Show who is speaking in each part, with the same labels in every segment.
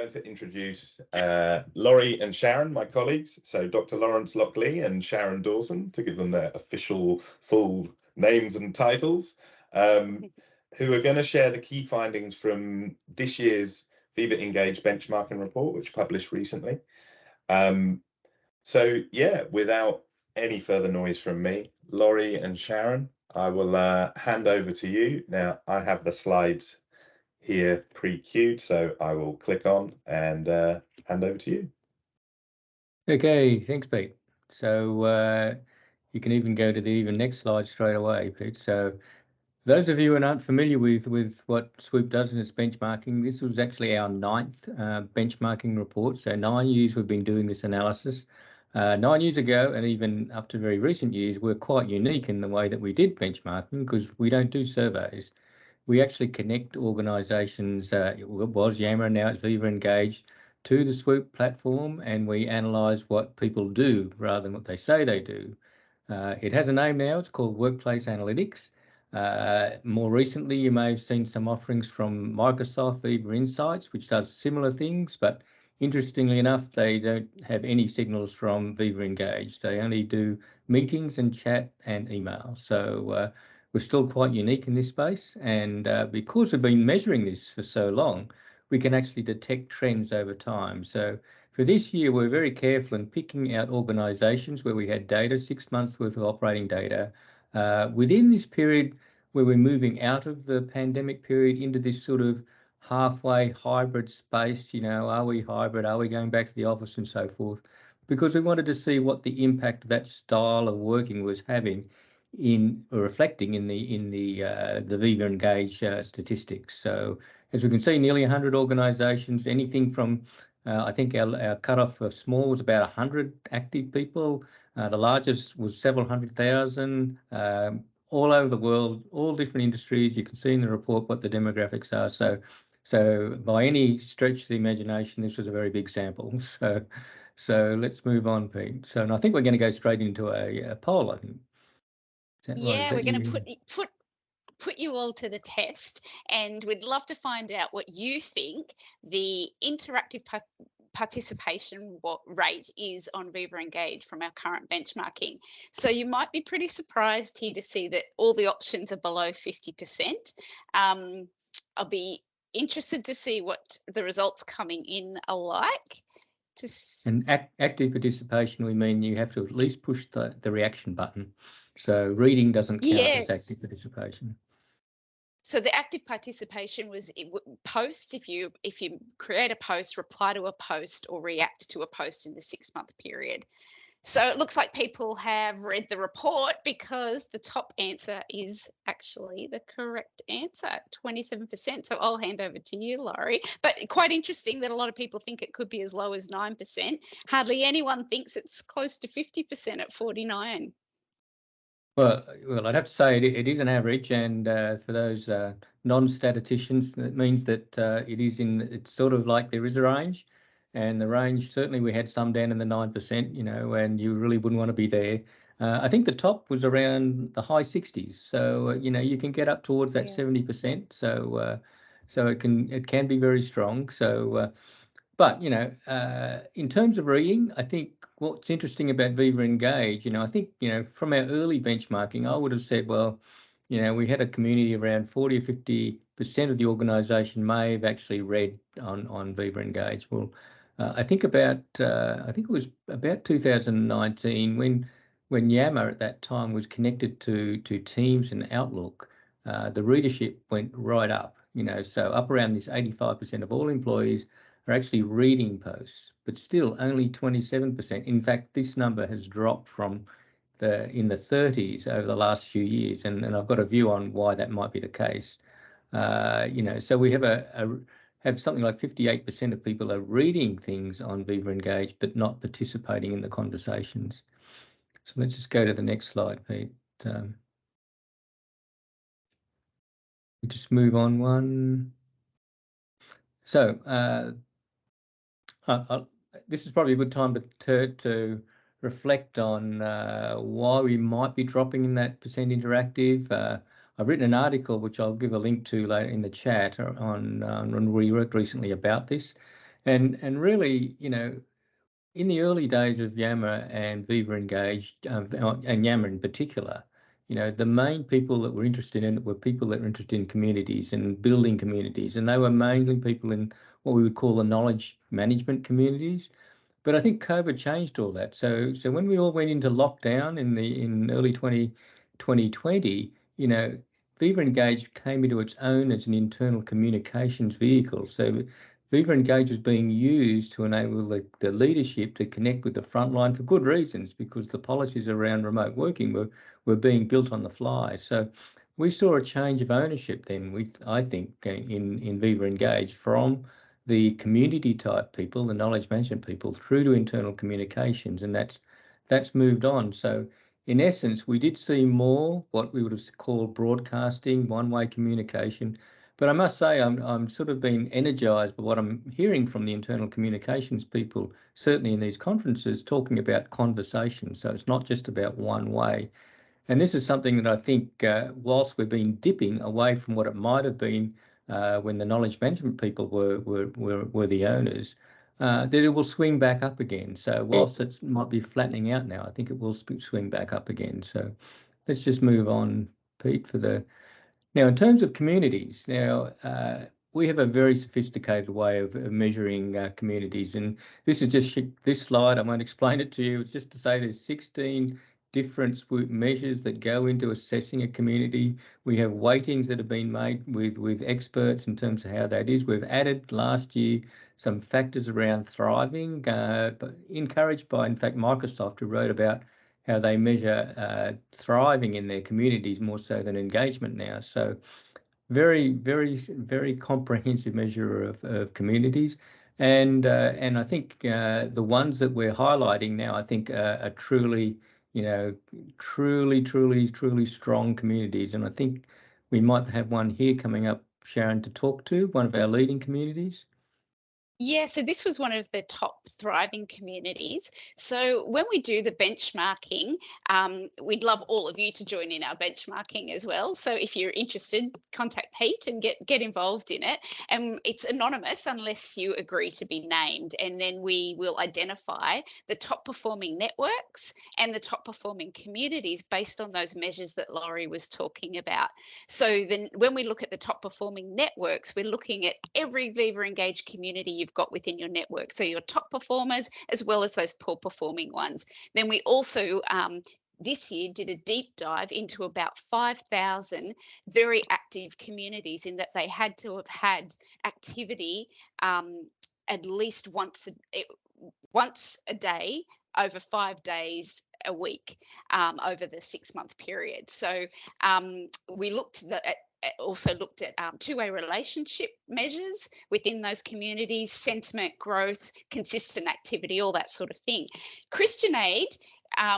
Speaker 1: going to introduce Laurie and Sharon, my colleagues. So Dr. Laurence Lockley and Sharon Dawson, to give them their official full names and titles, who are going to share the key findings from this year's Viva Engage Benchmarking Report, which published recently. So yeah, without any further noise from me, Laurie and Sharon, I will hand over to you. Now, I have the slides here pre-queued, so I will click on and hand over to you.
Speaker 2: Okay, thanks, Pete. So you can even go to the next slide straight away, Pete. So those of you who aren't familiar with what SWOOP does in its benchmarking, this was actually our 9th benchmarking report. So 9 years we've been doing this analysis. 9 years ago, and even up to very recent years, we're quite unique in the way that we did benchmarking because we don't do surveys. We actually connect organisations, it was EMEA, now it's Viva Engage, to the SWOOP platform, and we analyse what people do rather than what they say they do. It has a name now, it's called Workplace Analytics. More recently, you may have seen some offerings from Microsoft, Viva Insights, which does similar things, but interestingly enough, they don't have any signals from Viva Engage. They only do meetings and chat and email. So we're still quite unique in this space, and because we've been measuring this for so long, we can actually detect trends over time. So for this year, we're very careful in picking out organisations where we had data, 6 months worth of operating data. Within this period where we're moving out of the pandemic period into this sort of halfway hybrid space, you know, are we hybrid, are we going back to the office and so forth, because we wanted to see what the impact that style of working was having in or reflecting in the Viva Engage statistics. So as we can see, nearly 100 organisations, anything from I think our cutoff for small was about 100 active people. The largest was several 100,000, all over the world, all different industries. You can see in the report what the demographics are. So by any stretch of the imagination, this was a very big sample. So let's move on, Pete. So and I think we're going to go straight into a poll, I think.
Speaker 3: Yeah, we're going to put you all to the test, and we'd love to find out what you think the interactive participation rate is on Viva Engage from our current benchmarking. So you might be pretty surprised here to see that all the options are below 50%. I'll be interested to see what the results coming in are like.
Speaker 2: And active participation, we mean you have to at least push the reaction button. So reading doesn't count as active participation.
Speaker 3: So the active participation was posts. If you create a post, reply to a post, or react to a post in the 6-month period. So it looks like people have read the report because the top answer is actually the correct answer, 27%. So I'll hand over to you, Laurie. But quite interesting that a lot of people think it could be as low as 9%. Hardly anyone thinks it's close to 50% at 49%.
Speaker 2: Well, I'd have to say it is an average, and for those non-statisticians, it means that it's sort of like there is a range. And the range, certainly we had some down in the 9%, you know, and you really wouldn't want to be there. I think the top was around the high 60s. So, you know, you can get up towards that 70%. So it can be very strong. So, but, you know, in terms of reading, I think what's interesting about Viva Engage, you know, I think, you know, from our early benchmarking, I would have said, well, you know, we had a community around 40 or 50% of the organisation may have actually read on Viva Engage. Well, I think it was about 2019 when Yammer at that time was connected to Teams and Outlook, the readership went right up, you know, so up around this 85% of all employees are actually reading posts, but still only 27%. In fact, this number has dropped from in the 30s over the last few years, and I've got a view on why that might be the case. You know, so we have something like 58% of people are reading things on Viva Engage, but not participating in the conversations. So let's just go to the next slide, Pete. Just move on one. So this is probably a good time to reflect on why we might be dropping in that percent interactive. I've written an article which I'll give a link to later in the chat on we worked recently about this, And really, you know, in the early days of Yammer and Viva Engage, and Yammer in particular, you know, the main people that were interested in it were people that were interested in communities and building communities, and they were mainly people in what we would call the knowledge management communities. But I think COVID changed all that. So when we all went into lockdown in early 2020, you know, Viva Engage came into its own as an internal communications vehicle. So Viva Engage was being used to enable the leadership to connect with the frontline for good reasons, because the policies around remote working were being built on the fly. So we saw a change of ownership then, I think, in Viva Engage from the community type people, the knowledge management people, through to internal communications, and that's moved on. So in essence, we did see more what we would have called broadcasting, one-way communication. But I must say, I'm sort of being energized by what I'm hearing from the internal communications people, certainly in these conferences, talking about conversation. So it's not just about one way. And this is something that I think, whilst we've been dipping away from what it might have been when the knowledge management people were the owners, that it will swing back up again. So whilst it might be flattening out now, I think it will swing back up again. So let's just move on, Pete, for the... Now, in terms of communities, we have a very sophisticated way of measuring communities, and this is just this slide. I won't explain it to you. It's just to say there's 16 different SWOOP measures that go into assessing a community. We have weightings that have been made with experts in terms of how that is. We've added last year some factors around thriving, but encouraged by, in fact, Microsoft, who wrote about how they measure thriving in their communities more so than engagement now. So very, very, very comprehensive measure of communities. And I think the ones that we're highlighting now, I think are truly, you know, truly strong communities. And I think we might have one here coming up, Sharon, to talk to, one of our leading communities.
Speaker 3: Yeah, so this was one of the top thriving communities. So when we do the benchmarking, we'd love all of you to join in our benchmarking as well. So if you're interested, contact Pete and get involved in it. And it's anonymous unless you agree to be named. And then we will identify the top performing networks and the top performing communities based on those measures that Laurie was talking about. So then when we look at the top performing networks, we're looking at every Viva Engage community you've got within your network, so your top performers as well as those poor performing ones. Then we also this year did a deep dive into about 5,000 very active communities, in that they had to have had activity at least once a day over 5 days a week over the 6-month period. So we also looked at two-way relationship measures within those communities, sentiment, growth, consistent activity, all that sort of thing. Christian Aid,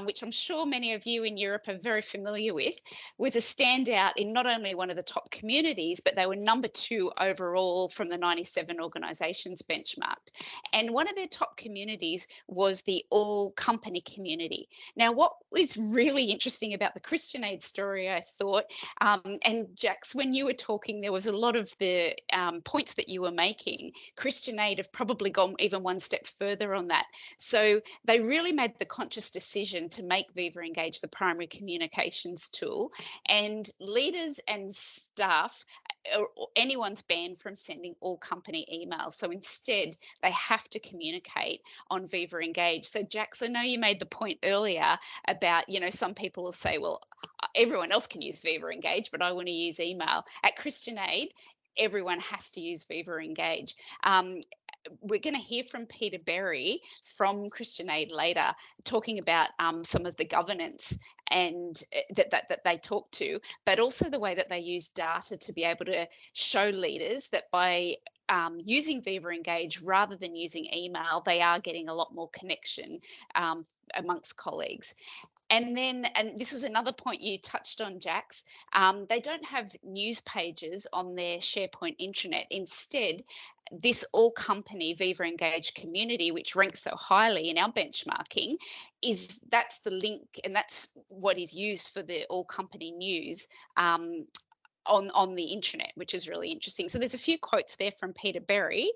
Speaker 3: which I'm sure many of you in Europe are very familiar with, was a standout in not only one of the top communities, but they were number 2 overall from the 97 organisations benchmarked. And one of their top communities was the all company community. Now, what was really interesting about the Christian Aid story, I thought, and Jax, when you were talking, there was a lot of the points that you were making. Christian Aid have probably gone even one step further on that. So they really made the conscious decision to make Viva Engage the primary communications tool, and leaders and staff, anyone's banned from sending all company emails. So instead, they have to communicate on Viva Engage. So Jax, I know you made the point earlier about, you know, some people will say, well, everyone else can use Viva Engage, but I want to use email. At Christian Aid, everyone has to use Viva Engage. We're going to hear from Peter Berry from Christian Aid later, talking about some of the governance and that they talk to, but also the way that they use data to be able to show leaders that by using Viva Engage rather than using email, they are getting a lot more connection amongst colleagues. And this was another point you touched on, Jax. They don't have news pages on their SharePoint intranet. Instead, this all company Viva Engage community, which ranks so highly in our benchmarking, that's the link, and that's what is used for the all company news on the intranet, which is really interesting. So there's a few quotes there from Peter Berry,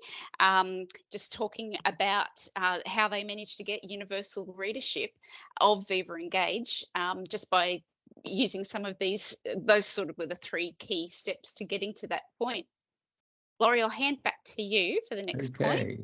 Speaker 3: just talking about how they managed to get universal readership of Viva Engage just by using some of those sort of were the 3 key steps to getting to that point. Laurie, I'll hand back to you for the next point.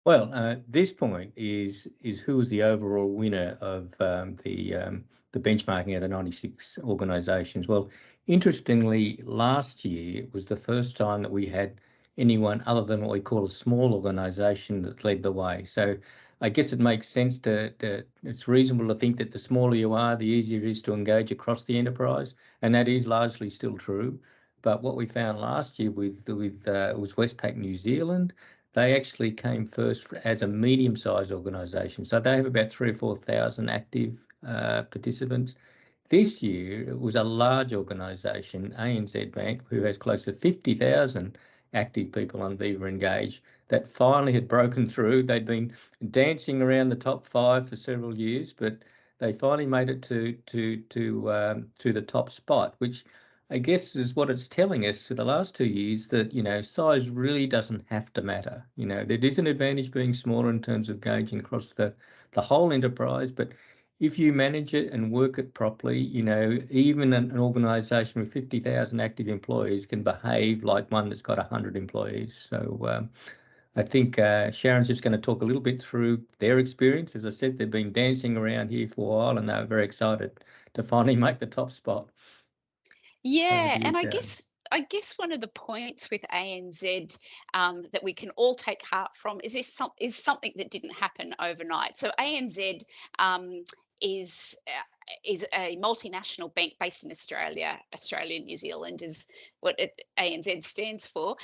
Speaker 2: Well, this point is who was the overall winner of the benchmarking of the 96 organisations. Well, interestingly, last year was the first time that we had anyone other than what we call a small organisation that led the way. So I guess it makes sense it's reasonable to think that the smaller you are, the easier it is to engage across the enterprise, and that is largely still true. But what we found last year was Westpac New Zealand. They actually came first as a medium-sized organisation. So they have about 3,000 or 4,000 active participants. This year, it was a large organisation, ANZ Bank, who has close to 50,000 active people on Viva Engage, that finally had broken through. They'd been dancing around the top 5 for several years, but they finally made it to the top spot, which I guess is what it's telling us for the last 2 years, that, size really doesn't have to matter. There is an advantage being smaller in terms of gauging across the whole enterprise, but if you manage it and work it properly, even an organisation with 50,000 active employees can behave like one that's got 100 employees. So I think Sharon's just going to talk a little bit through their experience. As I said, they've been dancing around here for a while and they're very excited to finally make the top spot.
Speaker 3: Yeah, and I guess one of the points with ANZ that we can all take heart from is something that didn't happen overnight. So ANZ is a multinational bank based in Australia. Australia, New Zealand is what ANZ stands for.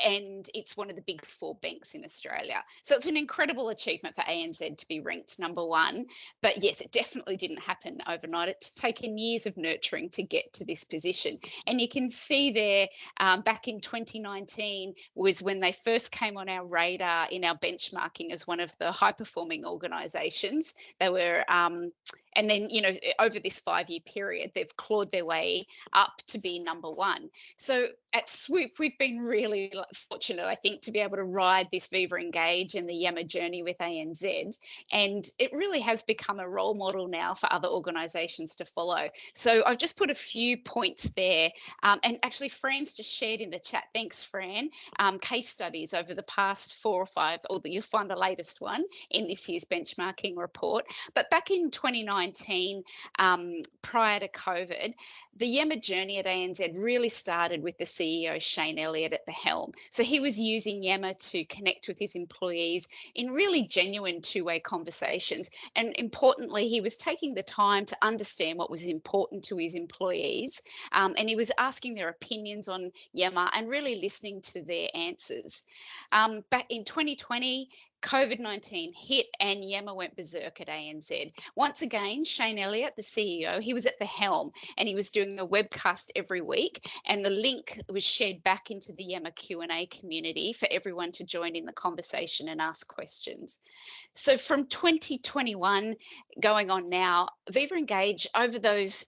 Speaker 3: And it's one of the big 4 banks in Australia. So it's an incredible achievement for ANZ to be ranked #1. But yes, it definitely didn't happen overnight. It's taken years of nurturing to get to this position. And you can see there, back in 2019 was when they first came on our radar in our benchmarking as one of the high-performing organisations. They were... and then, over this 5-year period, they've clawed their way up to be #1. So at SWOOP, we've been really fortunate, I think, to be able to ride this Viva Engage and the Yammer journey with ANZ. And it really has become a role model now for other organisations to follow. So I've just put a few points there. And actually, Fran's just shared in the chat, thanks, Fran, case studies over the past 4 or 5, or you'll find the latest one in this year's benchmarking report. But back in 2019, prior to COVID, the Yammer journey at ANZ really started with the CEO, Shane Elliott, at the helm. So he was using Yammer to connect with his employees in really genuine 2-way conversations. And importantly, he was taking the time to understand what was important to his employees. And he was asking their opinions on Yammer and really listening to their answers. Back in 2020, COVID-19 hit and Yammer went berserk at ANZ. Once again, Shane Elliott, the CEO, he was at the helm and he was doing a webcast every week, and the link was shared back into the Yammer Q&A community for everyone to join in the conversation and ask questions. So from 2021 going on now, Viva Engage, over those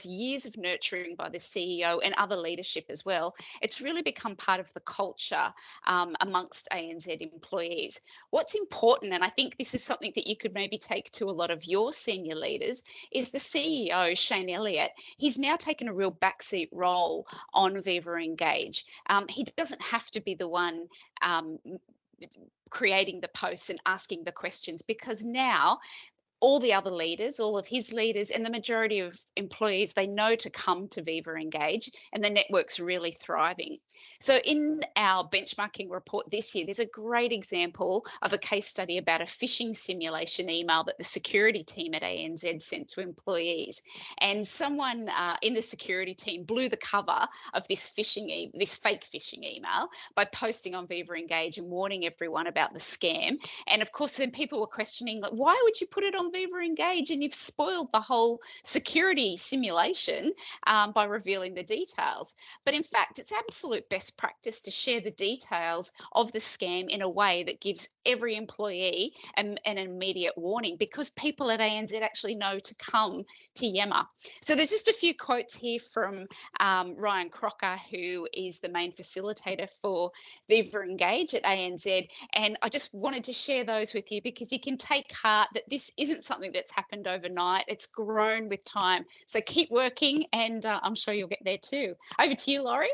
Speaker 3: years of nurturing by the CEO and other leadership as well, it's really become part of the culture amongst ANZ employees. What's important, and I think this is something that you could maybe take to a lot of your senior leaders, is the CEO, Shane Elliott. He's now taken a real backseat role on Viva Engage. He doesn't have to be the one creating the posts and asking the questions, because now all the other leaders, all of his leaders and the majority of employees, they know to come to Viva Engage, and the network's really thriving. So in our benchmarking report this year, there's a great example of a case study about a phishing simulation email that the security team at ANZ sent to employees. And someone in the security team blew the cover of this fake phishing email by posting on Viva Engage and warning everyone about the scam. And of course, then people were questioning, like, why would you put it on Viva Engage, and you've spoiled the whole security simulation by revealing the details. But in fact, it's absolute best practice to share the details of the scam in a way that gives every employee an immediate warning, because people at ANZ actually know to come to EMEA. So there's just a few quotes here from Ryan Crocker, who is the main facilitator for Viva Engage at ANZ. And I just wanted to share those with you because you can take heart that this isn't something that's happened overnight. It's grown with time. So keep working, and I'm sure you'll get there too. Over to you, Laurie.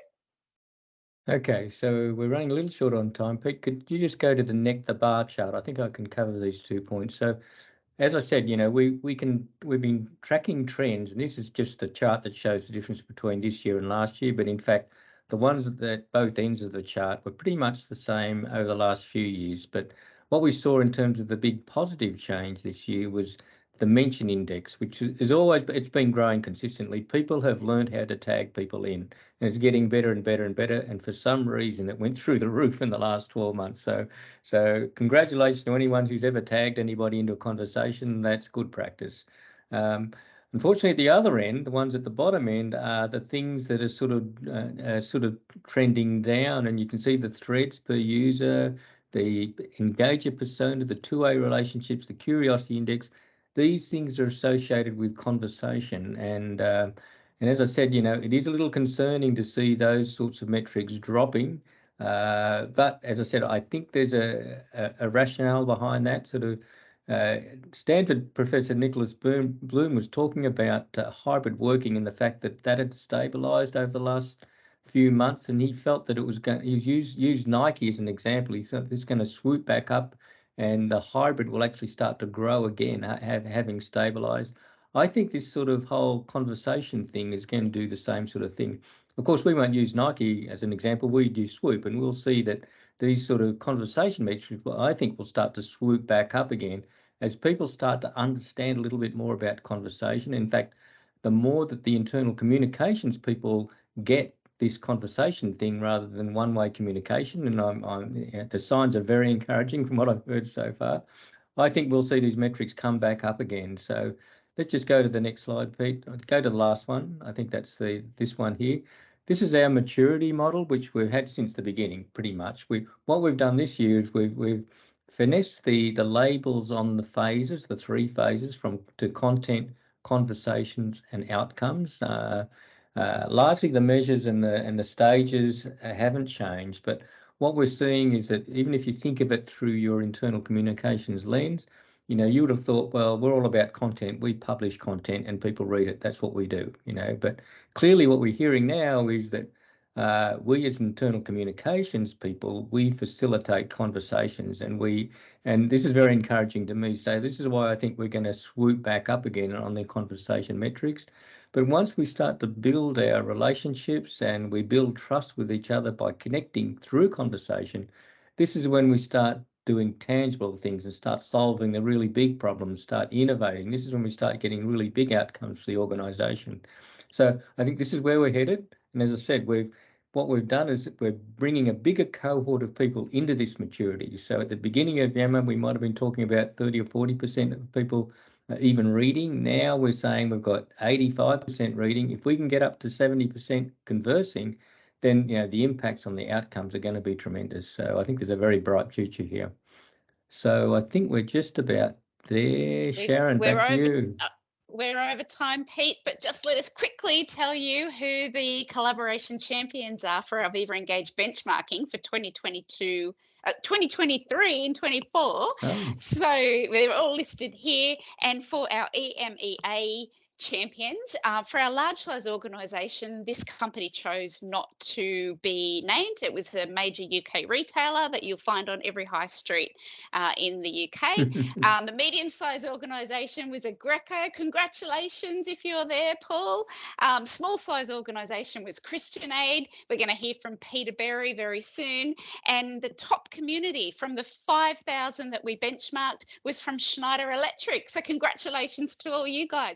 Speaker 2: Okay, so we're running a little short on time. Pete, could you just go to the bar chart? I think I can cover these 2 points. So, as I said, we've been tracking trends, and this is just the chart that shows the difference between this year and last year. But in fact, the ones at both ends of the chart were pretty much the same over the last few years. But what we saw in terms of the big positive change this year was the mention index, which is always, it's been growing consistently. People have learned how to tag people in, and it's getting better and better and better. And for some reason, it went through the roof in the last 12 months. So congratulations to anyone who's ever tagged anybody into a conversation. That's good practice. Unfortunately, at the other end, the ones at the bottom end are the things that are sort of trending down, and you can see the threads per user, the engager persona, the two-way relationships, the curiosity index. These things are associated with conversation, and as I said, it is a little concerning to see those sorts of metrics dropping. But as I said, I think there's a rationale behind that. Sort of Stanford Professor Nicholas Bloom was talking about hybrid working and the fact that had stabilised over the last few months, and he felt that it was going. He used Nike as an example. He said it's going to swoop back up, and the hybrid will actually start to grow again, having stabilised. I think this sort of whole conversation thing is going to do the same sort of thing. Of course, we won't use Nike as an example. We do SWOOP, and we'll see that these sort of conversation metrics, I think, will start to swoop back up again as people start to understand a little bit more about conversation. In fact, the more that the internal communications people get this conversation thing rather than one-way communication, and the signs are very encouraging from what I've heard so far, I think we'll see these metrics come back up again. So let's just go to the next slide, Pete. Go to the last one. I think that's this one here. This is our maturity model, which we've had since the beginning, pretty much. What we've done this year is we've finessed the labels on the phases, the 3 phases to content, conversations, and outcomes. Largely the measures and the stages haven't changed, but what we're seeing is that even if you think of it through your internal communications lens, you would have thought, well, we're all about content. We publish content and people read it. That's what we do, But clearly what we're hearing now is that we as internal communications people, we facilitate conversations, and this is very encouraging to me. So this is why I think we're going to swoop back up again on the conversation metrics. But once we start to build our relationships and we build trust with each other by connecting through conversation, this is when we start doing tangible things and start solving the really big problems, start innovating. This is when we start getting really big outcomes for the organisation. So I think this is where we're headed. And as I said, what we've done is we're bringing a bigger cohort of people into this maturity. So at the beginning of EMEA, we might have been talking about 30 or 40% of people even reading. Now we're saying we've got 85% reading. If we can get up to 70% conversing, then the impacts on the outcomes are going to be tremendous. So I think there's a very bright future here. So I think we're just about there. Sharon, back to you.
Speaker 3: We're over time, Pete, but just let us quickly tell you who the collaboration champions are for our Viva Engage benchmarking for 2022, 2023 and 24. Oh. So they're all listed here. And for our EMEA champions, for our large size organisation, this company chose not to be named. It was a major UK retailer that you'll find on every high street in the UK. The medium size organisation was a Greco. Congratulations if you're there, Paul. Small size organisation was Christian Aid. We're going to hear from Peter Berry very soon. And the top community from the 5,000 that we benchmarked was from Schneider Electric. So congratulations to all you guys.